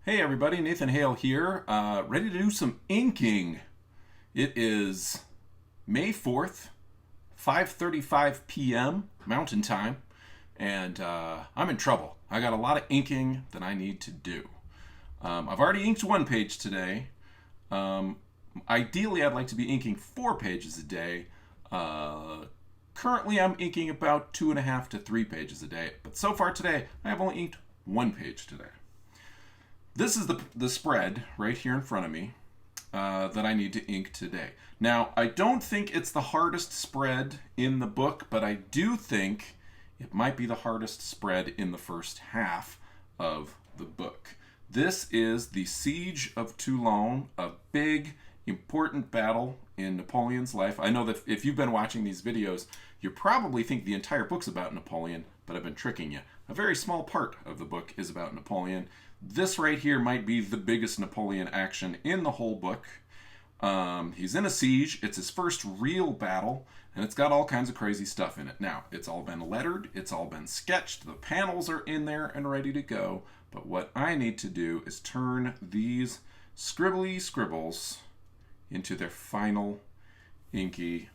Hey everybody, Nathan Hale here, ready to do some inking. It is May 4th, 5:35 p.m. Mountain Time, and I'm in trouble. I got a lot of inking that I need to do. I've already inked one page today. Um, Ideally, I'd like to be inking 4 pages a day. Currently, I'm inking about 2.5 to 3 pages a day, but so far today, I have only inked 1 page today. This is the spread right here in front of me that I need to ink today. Now, I don't think it's the hardest spread in the book, but I do think it might be the hardest spread in the first half of the book. This is the Siege of Toulon, a big, important battle in Napoleon's life. I know that if you've been watching these videos, you probably think the entire book's about Napoleon, but I've been tricking you. A very small part of the book is about Napoleon. This right here might be the biggest Napoleon action in the whole book. He's in a siege. It's his first real battle, and it's got all kinds of crazy stuff in it. Now, it's all been lettered. It's all been sketched. The panels are in there and ready to go. But what I need to do is turn these scribbly scribbles into their final inky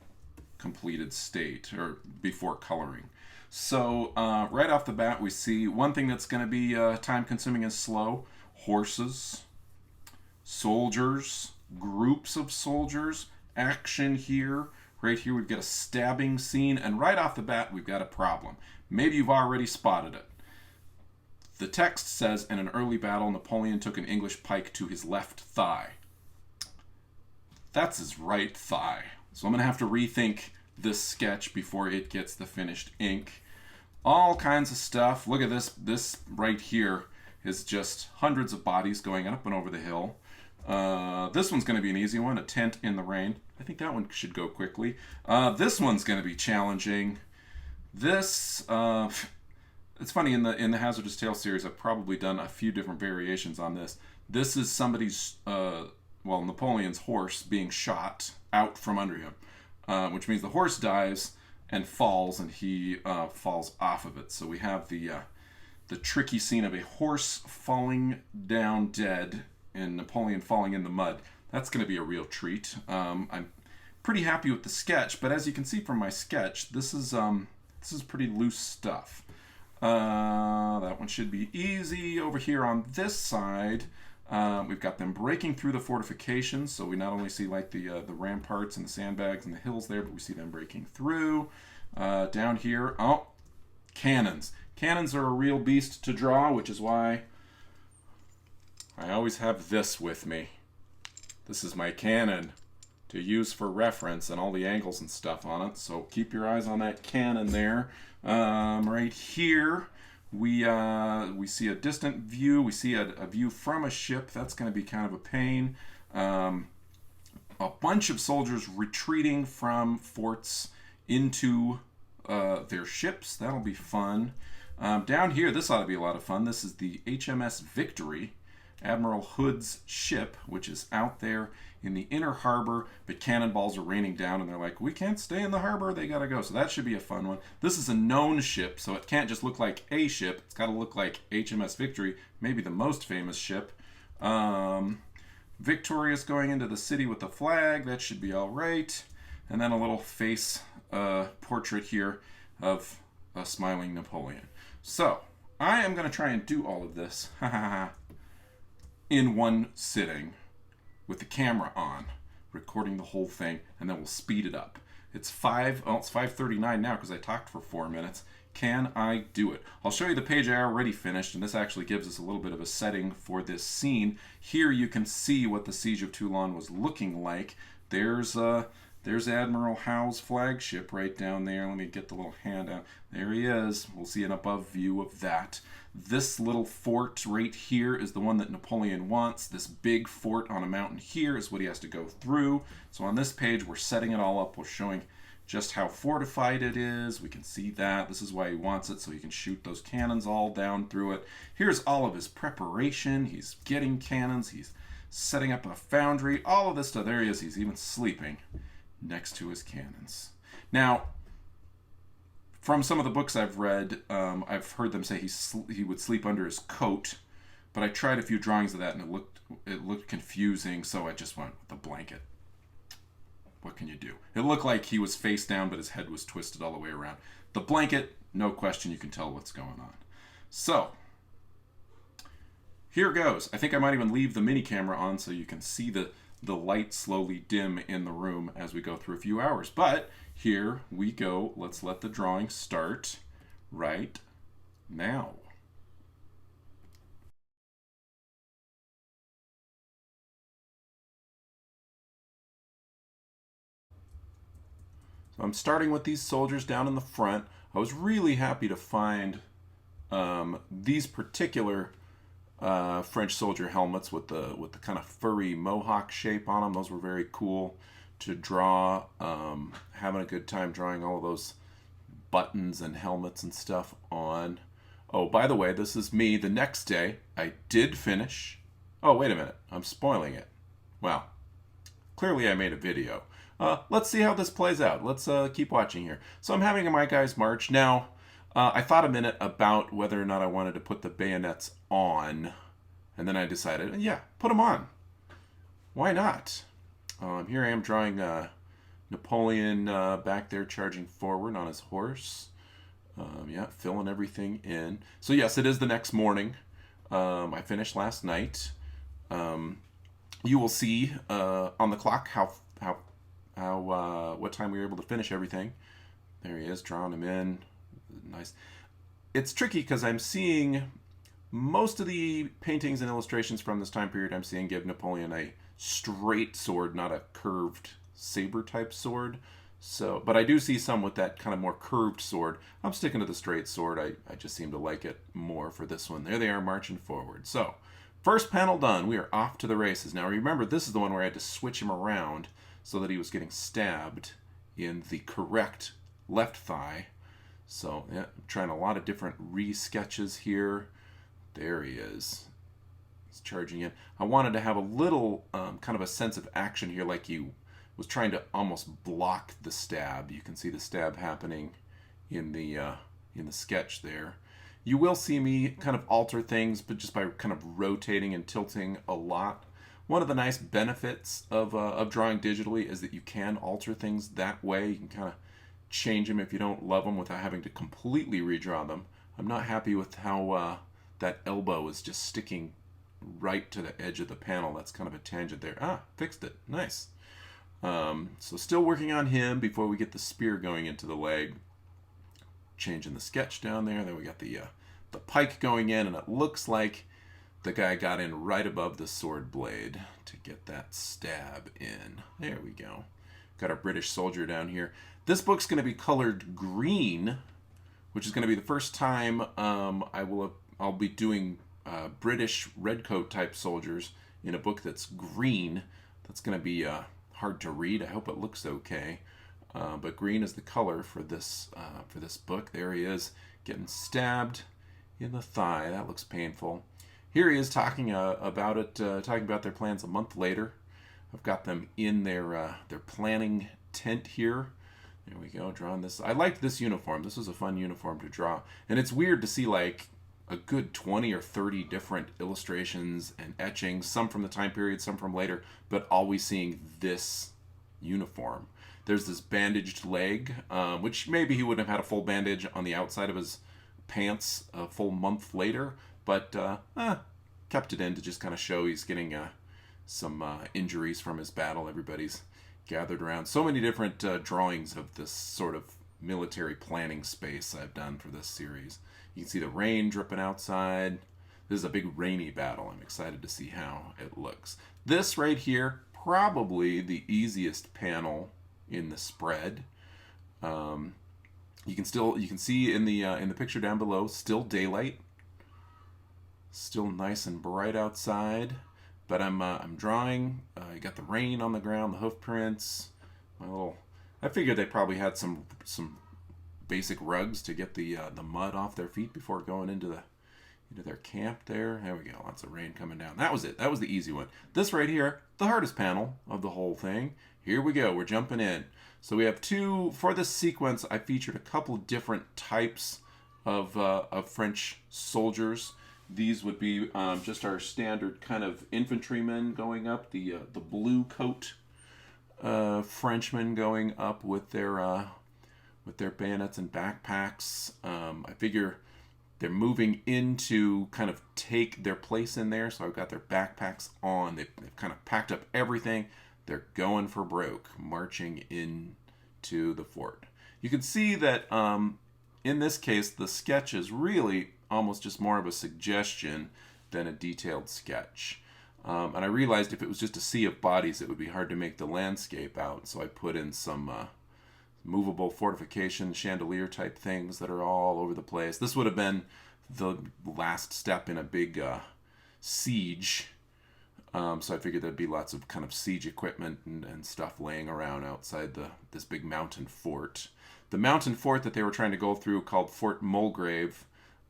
completed state, or before coloring. So right off the bat, we see one thing that's going to be time consuming and slow: horses, soldiers, groups of soldiers, action here. Right here we've got a stabbing scene, and right off the bat we've got a problem. Maybe you've already spotted it. The text says, in an early battle, Napoleon took an English pike to his left thigh. That's his right thigh. So I'm going to have to rethink this sketch before it gets the finished ink. All kinds of stuff. Look at this. This right here is just hundreds of bodies going up and over the hill. This one's going to be an easy one, a tent in the rain. I think that one should go quickly. This one's going to be challenging. This, it's funny, in the Hazardous Tales series, I've probably done a few different variations on this. This is somebody's, Napoleon's horse being shot out from under him, which means the horse dies and falls, and he falls off of it. So we have the tricky scene of a horse falling down dead and Napoleon falling in the mud. That's going to be a real treat. I'm pretty happy with the sketch, but as you can see from my sketch, this is pretty loose stuff. That one should be easy. Over here on this side, we've got them breaking through the fortifications, so we not only see like the ramparts and the sandbags and the hills there, but we see them breaking through. Down here, cannons. Cannons are a real beast to draw, which is why I always have this with me. This is my cannon to use for reference and all the angles and stuff on it, so keep your eyes on that cannon there. Right here, we see a distant view. We see a view from a ship. That's going to be kind of a pain. A bunch of soldiers retreating from forts into their ships. That'll be fun. Down here, this ought to be a lot of fun. This is the HMS Victory, Admiral Hood's ship, which is out there in the inner harbor, but cannonballs are raining down, and they're like, we can't stay in the harbor, they gotta go. So that should be a fun one. This is a known ship, so it can't just look like a ship. It's got to look like HMS Victory, maybe the most famous ship. Victorious going into the city with the flag. That should be all right. And then a little face portrait here of a smiling Napoleon. So I am going to try and do all of this in one sitting with the camera on, recording the whole thing, and then we'll speed it up. It's 5:39 now because I talked for 4 minutes. Can I do it? I'll show you the page I already finished, and this actually gives us a little bit of a setting for this scene. Here you can see what the Siege of Toulon was looking like. There's Admiral Howe's flagship right down there. Let me get the little hand out. There he is. We'll see an above view of that. This little fort right here is the one that Napoleon wants. This big fort on a mountain here is what he has to go through. So on this page, we're setting it all up. We're showing just how fortified it is. We can see that. This is why he wants it, so he can shoot those cannons all down through it. Here's all of his preparation. He's getting cannons. He's setting up a foundry. All of this stuff. There he is. He's even sleeping next to his cannons. Now, from some of the books I've read, I've heard them say he would sleep under his coat But I tried a few drawings of that and it looked confusing, so I just went with the blanket. What can you do? It looked like he was face down, but his head was twisted all the way around. The blanket, no question, you can tell what's going on. So, here goes. I think I might even leave the mini camera on so you can see the light slowly dim in the room as we go through a few hours. But here we go. Let's let the drawing start right now. So I'm starting with these soldiers down in the front. I was really happy to find these particular French soldier helmets with the kind of furry mohawk shape on them. Those were very cool to draw. Having a good time drawing all of those buttons and helmets and stuff on. Oh, by the way, this is me the next day. I did finish. Oh, wait a minute. I'm spoiling it. Well, clearly I made a video. Let's see how this plays out. Let's keep watching here. So I'm having my guys march. Now, I thought a minute about whether or not I wanted to put the bayonets on. And then I decided, yeah, put them on. Why not? Here I am drawing Napoleon back there charging forward on his horse. Yeah, filling everything in. So yes, it is the next morning. I finished last night. You will see on the clock what time we were able to finish everything. There he is, drawing him in. Nice. It's tricky because I'm seeing most of the paintings and illustrations from this time period I'm seeing give Napoleon a straight sword, not a curved saber type sword. So, but I do see some with that kind of more curved sword. I'm sticking to the straight sword. I just seem to like it more for this one. There they are marching forward. So, first panel done. We are off to the races. Now remember, this is the one where I had to switch him around so that he was getting stabbed in the correct left thigh. So, yeah, I'm trying a lot of different re-sketches here. There he is. He's charging in. I wanted to have a little kind of a sense of action here, like he was trying to almost block the stab. You can see the stab happening in the sketch there. You will see me kind of alter things, but just by kind of rotating and tilting a lot. One of the nice benefits of drawing digitally is that you can alter things that way. You can kind of change them if you don't love them without having to completely redraw them. I'm not happy with how that elbow is just sticking right to the edge of the panel. That's kind of a tangent there. Ah, fixed it. Nice. So still working on him before we get the spear going into the leg. Changing the sketch down there. Then we got the pike going in, and it looks like the guy got in right above the sword blade to get that stab in. There we go. Got our British soldier down here. This book's going to be colored green, which is going to be the first time I'll be doing British redcoat type soldiers in a book that's green. That's going to be hard to read. I hope it looks okay. But green is the color for this book. There he is, getting stabbed in the thigh. That looks painful. Here he is talking about it, talking about their plans a month later. I've got them in their planning tent here. There we go, drawing this. I liked this uniform. This was a fun uniform to draw. And it's weird to see like a good 20 or 30 different illustrations and etchings, some from the time period, some from later, but always seeing this uniform. There's this bandaged leg, which maybe he wouldn't have had a full bandage on the outside of his pants a full month later, but kept it in to just kind of show he's getting some injuries from his battle. Everybody's gathered around. So many different drawings of this sort of military planning space I've done for this series. You can see the rain dripping outside. This is a big rainy battle. I'm excited to see how it looks. This right here, probably the easiest panel in the spread. You can see in the picture down below, still daylight, still nice and bright outside. But I'm drawing. You got the rain on the ground, the hoof prints. I figured they probably had some basic rugs to get the mud off their feet before going into their camp there. There we go. Lots of rain coming down. That was it. That was the easy one. This right here, the hardest panel of the whole thing. Here we go. We're jumping in. So we have for this sequence, I featured a couple of different types of French soldiers. These would be just our standard kind of infantrymen going up, the blue coat Frenchmen going up with their bayonets and backpacks. I figure they're moving in to kind of take their place in there, so I've got their backpacks on. They've kind of packed up everything. They're going for broke, marching into the fort. You can see that in this case, the sketch is really almost just more of a suggestion than a detailed sketch. And I realized if it was just a sea of bodies, it would be hard to make the landscape out, so I put in some movable fortification chandelier type things that are all over the place. This would have been the last step in a big siege. So I figured there'd be lots of kind of siege equipment and stuff laying around outside this big mountain fort. The mountain fort that they were trying to go through, called Fort Mulgrave,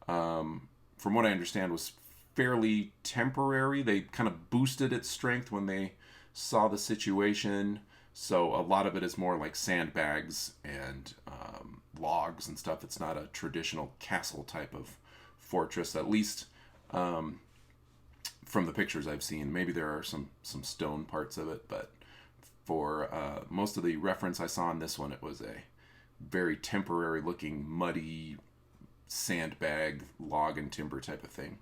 from what I understand, was fairly temporary. They kind of boosted its strength when they saw the situation. So a lot of it is more like sandbags and logs and stuff. It's not a traditional castle type of fortress, at least from the pictures I've seen. Maybe there are some stone parts of it, but for most of the reference I saw in this one, it was a very temporary looking, muddy sandbag, log and timber type of thing.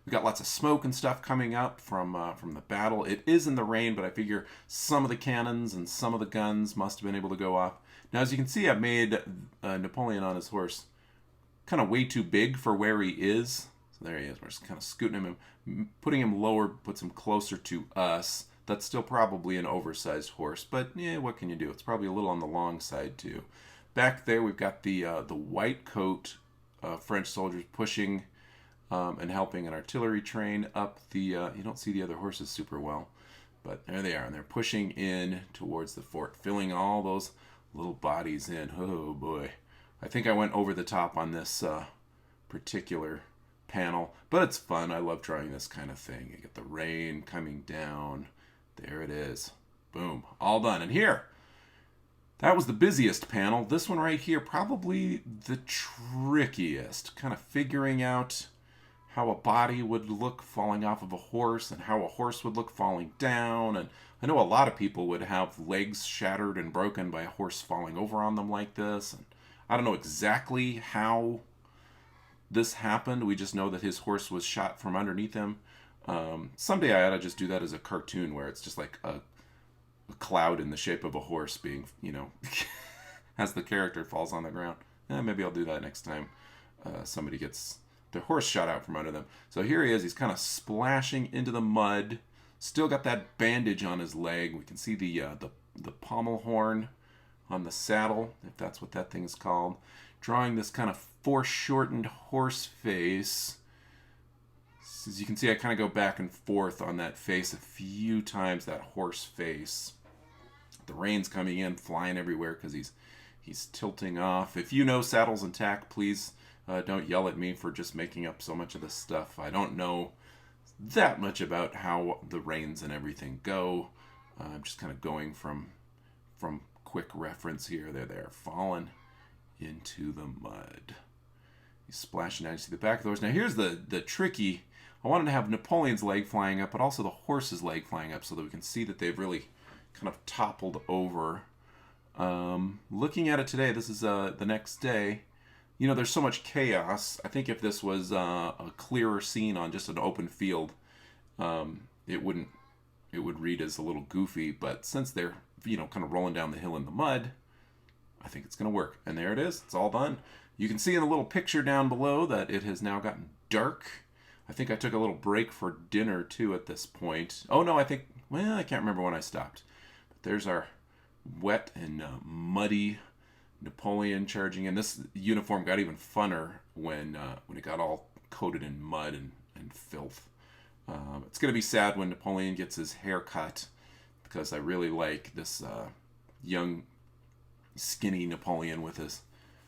We got lots of smoke and stuff coming up from the battle. It is in the rain, but I figure some of the cannons and some of the guns must have been able to go off. Now, as you can see, I've made Napoleon on his horse kind of way too big for where he is. So there he is. We're just kind of scooting him, putting him lower, puts him closer to us. That's still probably an oversized horse, but yeah, what can you do? It's probably a little on the long side too. Back there, we've got the white coat French soldiers pushing and helping an artillery train up the... you don't see the other horses super well, but there they are, and they're pushing in towards the fort, filling all those little bodies in. Oh boy. I think I went over the top on this particular panel, but it's fun. I love drawing this kind of thing. You get the rain coming down. There it is. Boom. All done. And here, that was the busiest panel. This one right here, probably the trickiest. Kind of figuring out how a body would look falling off of a horse and how a horse would look falling down. And I know a lot of people would have legs shattered and broken by a horse falling over on them like this. And I don't know exactly how this happened. We just know that his horse was shot from underneath him. Someday I ought to just do that as a cartoon where it's just like a cloud in the shape of a horse being, as the character falls on the ground. Maybe I'll do that next time somebody gets their horse shot out from under them. So here he is. He's kind of splashing into the mud. Still got that bandage on his leg. We can see the pommel horn on the saddle, if that's what that thing is called. Drawing this kind of foreshortened horse face. As you can see, I kind of go back and forth on that face a few times, that horse face. The rain's coming in, flying everywhere because he's tilting off. If you know Saddles and Tack, please don't yell at me for just making up so much of this stuff. I don't know that much about how the reins and everything go. I'm just kind of going from quick reference here. They're falling into the mud. He's splashing down. You see the back of the horse. Now here's the tricky... I wanted to have Napoleon's leg flying up, but also the horse's leg flying up so that we can see that they've really kind of toppled over. Looking at it today, this is the next day. There's so much chaos. I think if this was a clearer scene on just an open field, it would read as a little goofy. But since they're kind of rolling down the hill in the mud, I think it's going to work. And there it is. It's all done. You can see in the little picture down below that it has now gotten dark. I think I took a little break for dinner too at this point. Oh no, I can't remember when I stopped. But there's our wet and muddy Napoleon charging in. This uniform got even funner when it got all coated in mud and filth. It's going to be sad when Napoleon gets his hair cut, because I really like this young, skinny Napoleon with his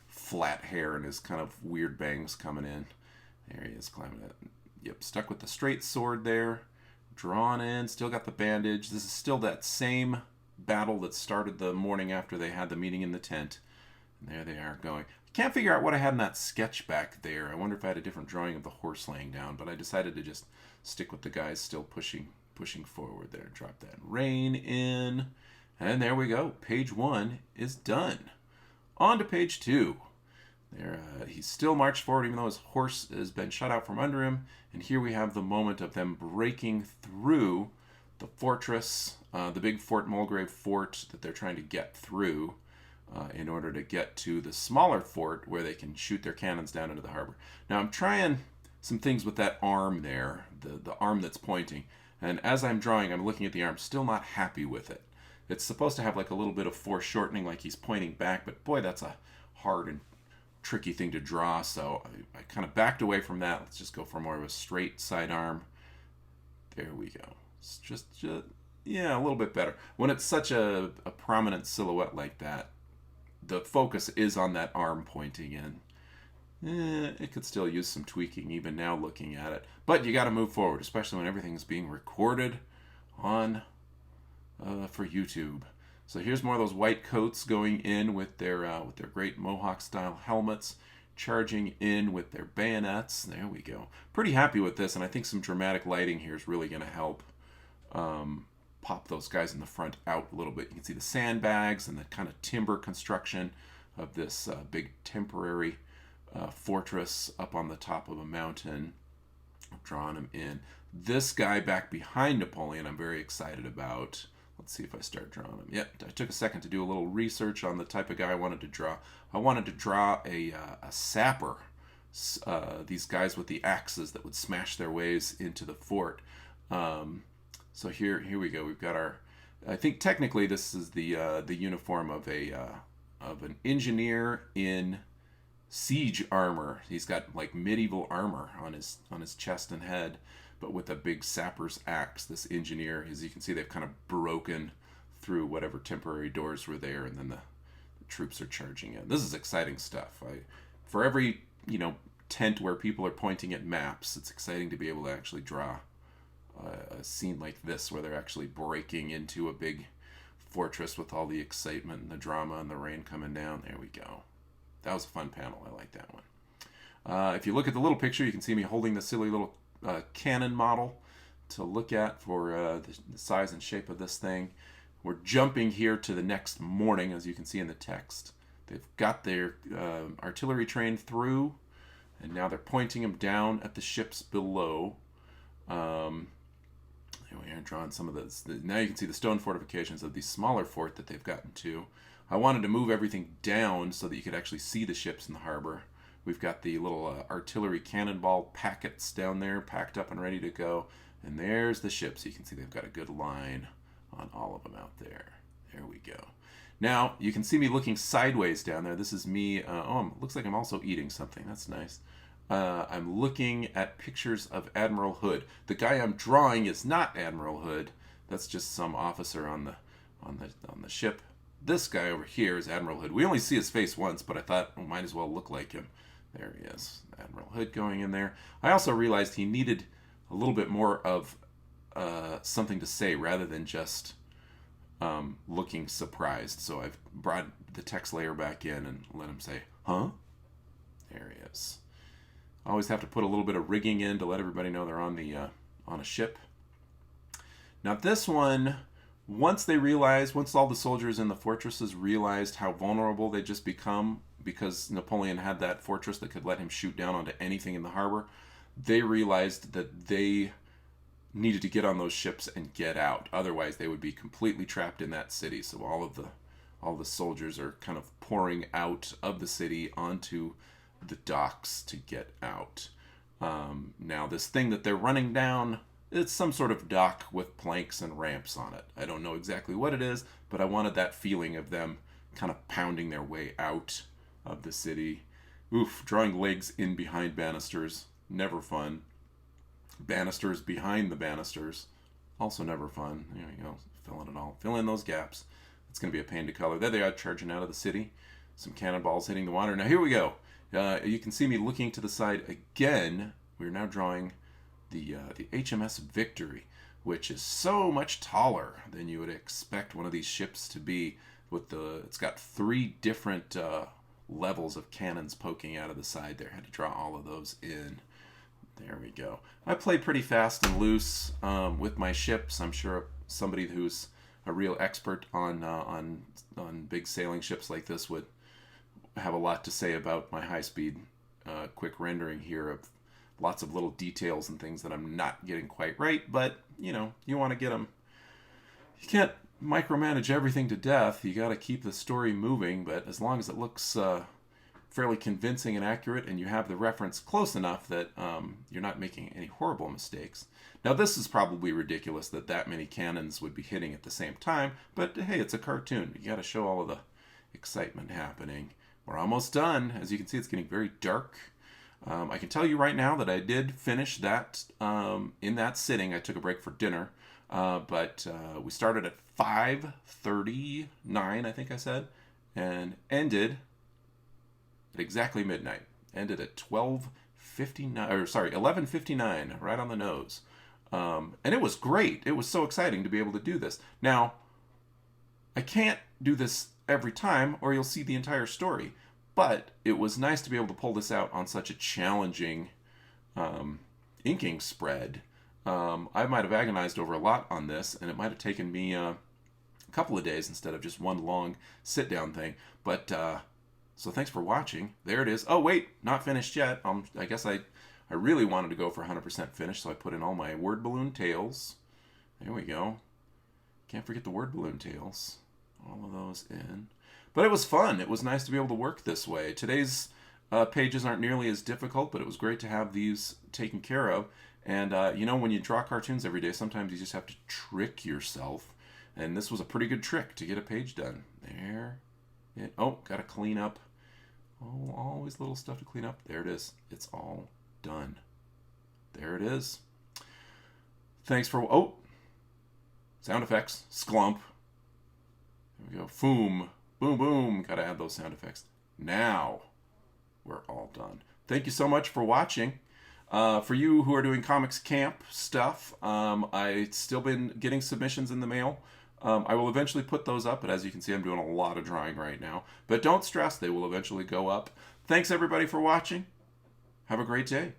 flat hair and his kind of weird bangs coming in. There he is climbing it. Yep, stuck with the straight sword there. Drawn in, still got the bandage. This is still that same battle that started the morning after they had the meeting in the tent. And there they are going. Can't figure out what I had in that sketch back there. I wonder if I had a different drawing of the horse laying down, but I decided to just stick with the guys still pushing forward there. Drop that rein in. And there we go. Page 1 is done. On to page 2. There, he's still marched forward even though his horse has been shut out from under him. And here we have the moment of them breaking through the fortress, the big Fort Mulgrave fort that they're trying to get through in order to get to the smaller fort where they can shoot their cannons down into the harbor. Now I'm trying some things with that arm there, the arm that's pointing. And as I'm drawing, I'm looking at the arm, still not happy with it. It's supposed to have like a little bit of foreshortening, like he's pointing back, but boy, that's a hard and tricky thing to draw, so I kind of backed away from that. Let's just go for more of a straight sidearm. There we go. It's just yeah, a little bit better. When it's such a prominent silhouette like that, the focus is on that arm pointing in. It could still use some tweaking even now looking at it. But you got to move forward, especially when everything is being recorded on for YouTube. So here's more of those white coats going in with their great Mohawk-style helmets, charging in with their bayonets. There we go. Pretty happy with this, and I think some dramatic lighting here is really going to help pop those guys in the front out a little bit. You can see the sandbags and the kind of timber construction of this big temporary fortress up on the top of a mountain. I'm drawing him in. This guy back behind Napoleon I'm very excited about. Let's see if I start drawing him. Yep, I took a second to do a little research on the type of guy I wanted to draw. I wanted to draw a sapper. These guys with the axes that would smash their ways into the fort. So here we go. We've got our. I think technically this is the uniform of an engineer in siege armor. He's got like medieval armor on his chest and head, but with a big sapper's axe. This engineer, as you can see, they've kind of broken through whatever temporary doors were there, and then the troops are charging in. This is exciting stuff. For every tent where people are pointing at maps, it's exciting to be able to actually draw a scene like this where they're actually breaking into a big fortress with all the excitement and the drama and the rain coming down. There we go. That was a fun panel. I like that one. If you look at the little picture, you can see me holding the silly little cannon model to look at for the size and shape of this thing. We're jumping here to the next morning, as you can see in the text. They've got their artillery train through, and now they're pointing them down at the ships below. Here we are drawing some of this. Now you can see the stone fortifications of the smaller fort that they've gotten to. I wanted to move everything down so that you could actually see the ships in the harbor. We've got the little artillery cannonball packets down there, packed up and ready to go. And there's the ships. You can see they've got a good line on all of them out there. There we go. Now, you can see me looking sideways down there. This is me. Looks like I'm also eating something. That's nice. I'm looking at pictures of Admiral Hood. The guy I'm drawing is not Admiral Hood. That's just some officer on the ship. This guy over here is Admiral Hood. We only see his face once, but I thought, might as well look like him. There he is, Admiral Hood going in there. I also realized he needed a little bit more of something to say rather than just looking surprised. So I've brought the text layer back in and let him say, huh? There he is. I always have to put a little bit of rigging in to let everybody know they're on a ship. Now this one, once all the soldiers in the fortresses realized how vulnerable they just become, because Napoleon had that fortress that could let him shoot down onto anything in the harbor, they realized that they needed to get on those ships and get out. Otherwise, they would be completely trapped in that city. So all the soldiers are kind of pouring out of the city onto the docks to get out. Now, this thing that they're running down, it's some sort of dock with planks and ramps on it. I don't know exactly what it is, but I wanted that feeling of them kind of pounding their way out of the city. Oof, drawing legs in behind banisters, never fun. Banisters behind the banisters, also never fun. There we go, fill in those gaps. It's going to be a pain to color. There they are, charging out of the city. Some cannonballs hitting the water. Now here we go. You can see me looking to the side again. We're now drawing the HMS Victory, which is so much taller than you would expect one of these ships to be. It's got 3 different levels of cannons poking out of the side there. I had to draw all of those in. There we go. I play pretty fast and loose with my ships. I'm sure somebody who's a real expert on big sailing ships like this would have a lot to say about my high-speed, quick rendering here of lots of little details and things that I'm not getting quite right. But you know, you want to get them. You can't micromanage everything to death. You got to keep the story moving. But as long as it looks fairly convincing and accurate, and you have the reference close enough that you're not making any horrible mistakes. Now, this is probably ridiculous that many cannons would be hitting at the same time, but hey, it's a cartoon. You got to show all of the excitement happening. We're almost done. As you can see, it's getting very dark. I can tell you right now that I did finish that in that sitting. I took a break for dinner, but we started at 5:39, I think I said, and ended at exactly midnight. Ended at 12:59, or sorry, 11:59, right on the nose. And it was great. It was so exciting to be able to do this. Now, I can't do this every time, or you'll see the entire story. But it was nice to be able to pull this out on such a challenging inking spread. I might have agonized over a lot on this, and it might have taken me a couple of days instead of just one long sit-down thing. But so thanks for watching. There it is. Oh, wait, not finished yet. I guess I really wanted to go for 100% finished, so I put in all my word balloon tails. There we go. Can't forget the word balloon tails. All of those in. But it was fun. It was nice to be able to work this way. Today's pages aren't nearly as difficult, but it was great to have these taken care of. And, you know, when you draw cartoons every day, sometimes you just have to trick yourself. And this was a pretty good trick to get a page done. There. Oh, got to clean up. Oh, always little stuff to clean up. There it is. It's all done. There it is. Thanks for... Oh! Sound effects. Sklump. There we go. Foom. Boom, boom. Got to add those sound effects. Now, we're all done. Thank you so much for watching. For you who are doing Comics Camp stuff, I've still been getting submissions in the mail. I will eventually put those up, but as you can see, I'm doing a lot of drawing right now. But don't stress, they will eventually go up. Thanks, everybody, for watching. Have a great day.